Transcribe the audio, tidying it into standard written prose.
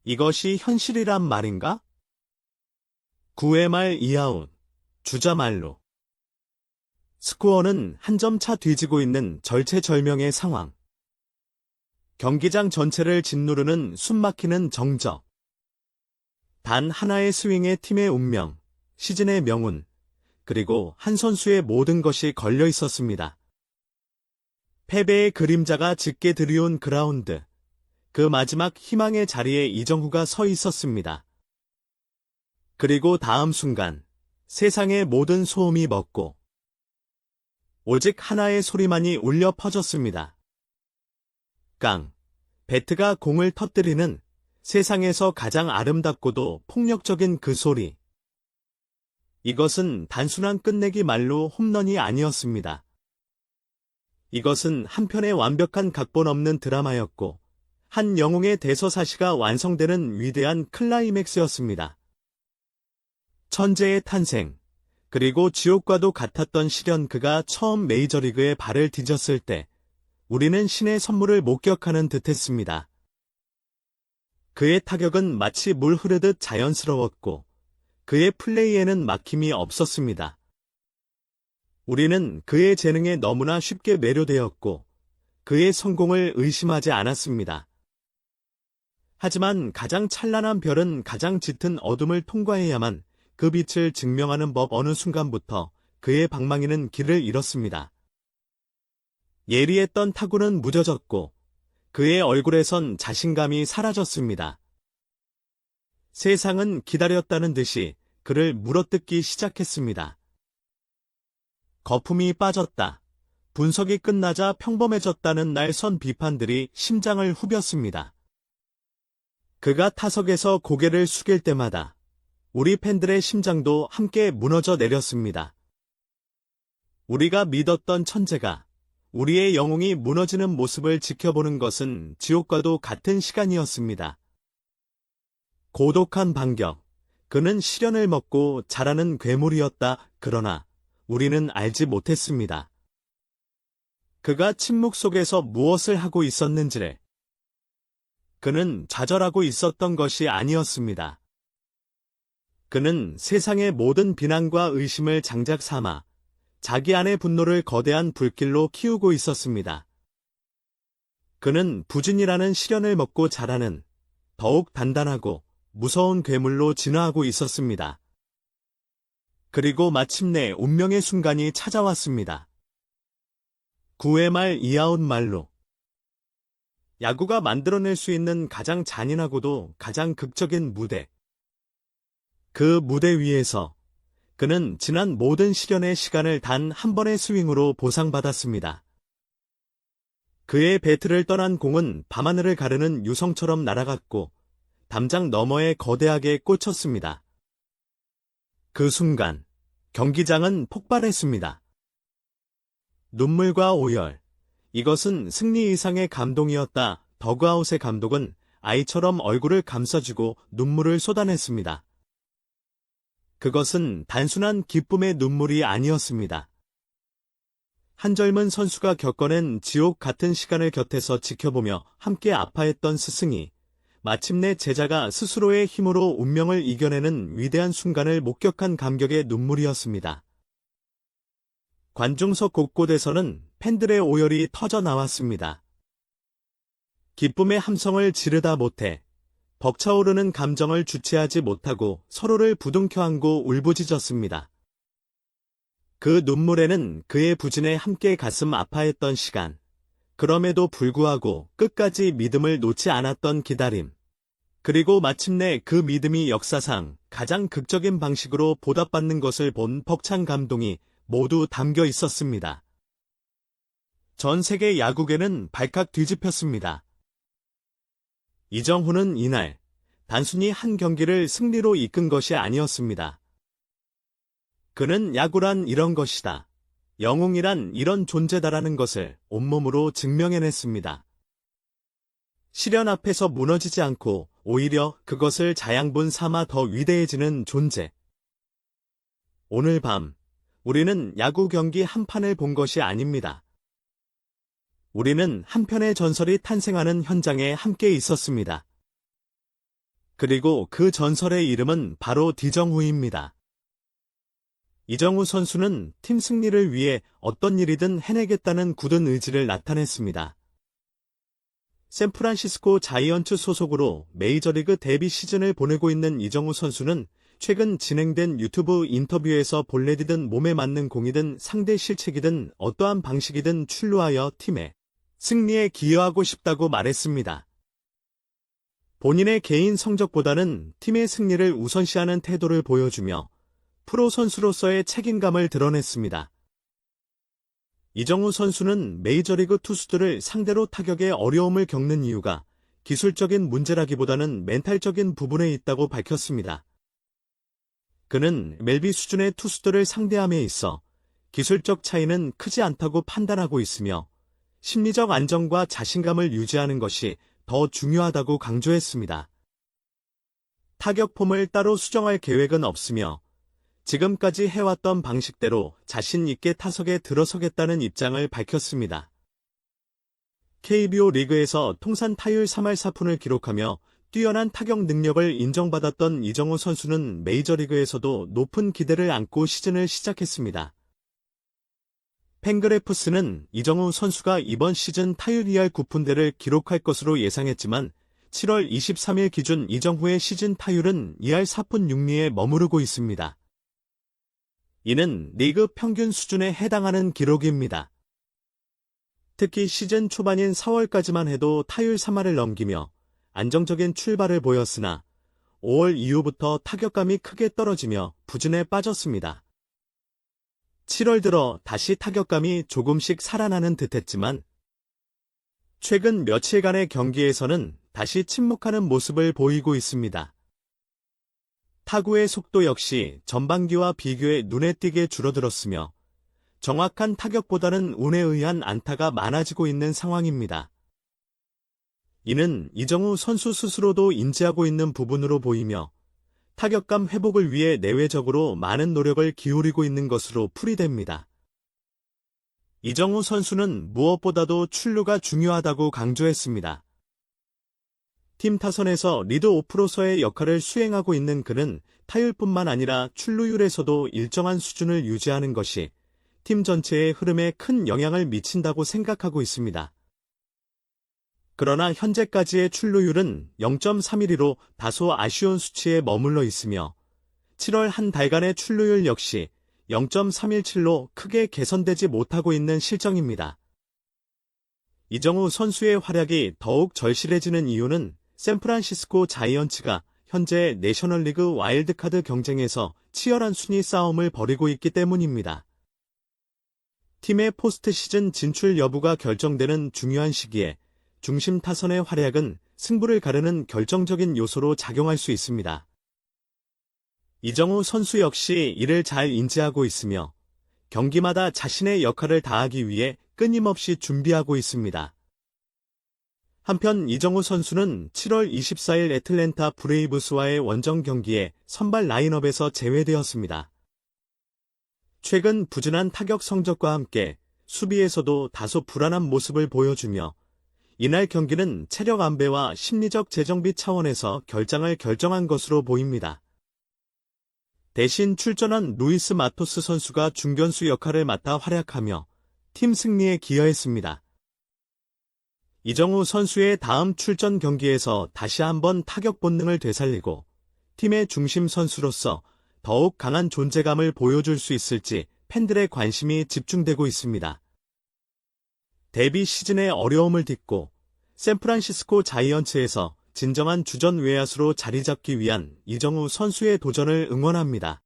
이것이 현실이란 말인가? 9회 말 이아웃, 주자 말로. 스코어는 한 점 차 뒤지고 있는 절체절명의 상황. 경기장 전체를 짓누르는 숨막히는 정적. 단 하나의 스윙에 팀의 운명, 시즌의 명운, 그리고 한 선수의 모든 것이 걸려 있었습니다. 패배의 그림자가 짙게 들이온 그라운드. 그 마지막 희망의 자리에 이정후가 서 있었습니다. 그리고 다음 순간 세상의 모든 소음이 멎고 오직 하나의 소리만이 울려 퍼졌습니다. 깡. 배트가 공을 터뜨리는 세상에서 가장 아름답고도 폭력적인 그 소리. 이것은 단순한 끝내기 말로 홈런이 아니었습니다. 이것은 한편의 완벽한 각본 없는 드라마였고 한 영웅의 대서사시가 완성되는 위대한 클라이맥스였습니다. 천재의 탄생, 그리고 지옥과도 같았던 시련. 그가 처음 메이저리그에 발을 디뎠을 때 우리는 신의 선물을 목격하는 듯했습니다. 그의 타격은 마치 물 흐르듯 자연스러웠고 그의 플레이에는 막힘이 없었습니다. 우리는 그의 재능에 너무나 쉽게 매료되었고 그의 성공을 의심하지 않았습니다. 하지만 가장 찬란한 별은 가장 짙은 어둠을 통과해야만 그 빛을 증명하는 법. 어느 순간부터 그의 방망이는 길을 잃었습니다. 예리했던 타구는 무뎌졌고 그의 얼굴에선 자신감이 사라졌습니다. 세상은 기다렸다는 듯이 그를 물어뜯기 시작했습니다. 거품이 빠졌다. 분석이 끝나자 평범해졌다는 날선 비판들이 심장을 후볐습니다. 그가 타석에서 고개를 숙일 때마다 우리 팬들의 심장도 함께 무너져 내렸습니다. 우리가 믿었던 천재가, 우리의 영웅이 무너지는 모습을 지켜보는 것은 지옥과도 같은 시간이었습니다. 고독한 반격. 그는 시련을 먹고 자라는 괴물이었다. 그러나 우리는 알지 못했습니다. 그가 침묵 속에서 무엇을 하고 있었는지를. 그는 좌절하고 있었던 것이 아니었습니다. 그는 세상의 모든 비난과 의심을 장작 삼아 자기 안의 분노를 거대한 불길로 키우고 있었습니다. 그는 부진이라는 시련을 먹고 자라는 더욱 단단하고 무서운 괴물로 진화하고 있었습니다. 그리고 마침내 운명의 순간이 찾아왔습니다. 9회 말 이아웃 말로. 야구가 만들어낼 수 있는 가장 잔인하고도 가장 극적인 무대. 그 무대 위에서 그는 지난 모든 시련의 시간을 단 한 번의 스윙으로 보상받았습니다. 그의 배트를 떠난 공은 밤하늘을 가르는 유성처럼 날아갔고 담장 너머에 거대하게 꽂혔습니다. 그 순간 경기장은 폭발했습니다. 눈물과 오열. 이것은 승리 이상의 감동이었다. 더그아웃의 감독은 아이처럼 얼굴을 감싸주고 눈물을 쏟아냈습니다. 그것은 단순한 기쁨의 눈물이 아니었습니다. 한 젊은 선수가 겪어낸 지옥 같은 시간을 곁에서 지켜보며 함께 아파했던 스승이 마침내 제자가 스스로의 힘으로 운명을 이겨내는 위대한 순간을 목격한 감격의 눈물이었습니다. 관중석 곳곳에서는 팬들의 오열이 터져 나왔습니다. 기쁨의 함성을 지르다 못해 벅차오르는 감정을 주체하지 못하고 서로를 부둥켜 안고 울부짖었습니다. 그 눈물에는 그의 부진에 함께 가슴 아파했던 시간, 그럼에도 불구하고 끝까지 믿음을 놓지 않았던 기다림, 그리고 마침내 그 믿음이 역사상 가장 극적인 방식으로 보답받는 것을 본 벅찬 감동이 모두 담겨 있었습니다. 전 세계 야구계는 발칵 뒤집혔습니다. 이정후는 이날 단순히 한 경기를 승리로 이끈 것이 아니었습니다. 그는 야구란 이런 것이다. 영웅이란 이런 존재다라는 것을 온몸으로 증명해냈습니다. 시련 앞에서 무너지지 않고 오히려 그것을 자양분 삼아 더 위대해지는 존재. 오늘 밤 우리는 야구 경기 한 판을 본 것이 아닙니다. 우리는 한 편의 전설이 탄생하는 현장에 함께 있었습니다. 그리고 그 전설의 이름은 바로 디정후입니다. 이정후 선수는 팀 승리를 위해 어떤 일이든 해내겠다는 굳은 의지를 나타냈습니다. 샌프란시스코 자이언츠 소속으로 메이저리그 데뷔 시즌을 보내고 있는 이정후 선수는 최근 진행된 유튜브 인터뷰에서 볼넷이든 몸에 맞는 공이든 상대 실책이든 어떠한 방식이든 출루하여 팀의 승리에 기여하고 싶다고 말했습니다. 본인의 개인 성적보다는 팀의 승리를 우선시하는 태도를 보여주며 프로 선수로서의 책임감을 드러냈습니다. 이정후 선수는 메이저리그 투수들을 상대로 타격에 어려움을 겪는 이유가 기술적인 문제라기보다는 멘탈적인 부분에 있다고 밝혔습니다. 그는 멜비 수준의 투수들을 상대함에 있어 기술적 차이는 크지 않다고 판단하고 있으며 심리적 안정과 자신감을 유지하는 것이 더 중요하다고 강조했습니다. 타격 폼을 따로 수정할 계획은 없으며 지금까지 해왔던 방식대로 자신 있게 타석에 들어서겠다는 입장을 밝혔습니다. KBO 리그에서 통산 타율 3할 4푼을 기록하며 뛰어난 타격 능력을 인정받았던 이정후 선수는 메이저리그에서도 높은 기대를 안고 시즌을 시작했습니다. 팬그래프스는 이정후 선수가 이번 시즌 타율 2할 9푼대를 기록할 것으로 예상했지만 7월 23일 기준 이정후의 시즌 타율은 2할 4푼 6리에 머무르고 있습니다. 이는 리그 평균 수준에 해당하는 기록입니다. 특히 시즌 초반인 4월까지만 해도 타율 3할을 넘기며 안정적인 출발을 보였으나 5월 이후부터 타격감이 크게 떨어지며 부진에 빠졌습니다. 7월 들어 다시 타격감이 조금씩 살아나는 듯했지만 최근 며칠간의 경기에서는 다시 침묵하는 모습을 보이고 있습니다. 타구의 속도 역시 전반기와 비교해 눈에 띄게 줄어들었으며 정확한 타격보다는 운에 의한 안타가 많아지고 있는 상황입니다. 이는 이정후 선수 스스로도 인지하고 있는 부분으로 보이며 타격감 회복을 위해 내외적으로 많은 노력을 기울이고 있는 것으로 풀이됩니다. 이정후 선수는 무엇보다도 출루가 중요하다고 강조했습니다. 팀 타선에서 리드오프로서의 역할을 수행하고 있는 그는 타율뿐만 아니라 출루율에서도 일정한 수준을 유지하는 것이 팀 전체의 흐름에 큰 영향을 미친다고 생각하고 있습니다. 그러나 현재까지의 출루율은 0.31로 다소 아쉬운 수치에 머물러 있으며 7월 한 달간의 출루율 역시 0.317로 크게 개선되지 못하고 있는 실정입니다. 이정후 선수의 활약이 더욱 절실해지는 이유는 샌프란시스코 자이언츠가 현재 내셔널리그 와일드카드 경쟁에서 치열한 순위 싸움을 벌이고 있기 때문입니다. 팀의 포스트 시즌 진출 여부가 결정되는 중요한 시기에 중심 타선의 활약은 승부를 가르는 결정적인 요소로 작용할 수 있습니다. 이정후 선수 역시 이를 잘 인지하고 있으며 경기마다 자신의 역할을 다하기 위해 끊임없이 준비하고 있습니다. 한편 이정후 선수는 7월 24일 애틀랜타 브레이브스와의 원정 경기에 선발 라인업에서 제외되었습니다. 최근 부진한 타격 성적과 함께 수비에서도 다소 불안한 모습을 보여주며 이날 경기는 체력 안배와 심리적 재정비 차원에서 결장을 결정한 것으로 보입니다. 대신 출전한 루이스 마토스 선수가 중견수 역할을 맡아 활약하며 팀 승리에 기여했습니다. 이정후 선수의 다음 출전 경기에서 다시 한번 타격 본능을 되살리고 팀의 중심 선수로서 더욱 강한 존재감을 보여줄 수 있을지 팬들의 관심이 집중되고 있습니다. 데뷔 시즌의 어려움을 딛고 샌프란시스코 자이언츠에서 진정한 주전 외야수로 자리 잡기 위한 이정후 선수의 도전을 응원합니다.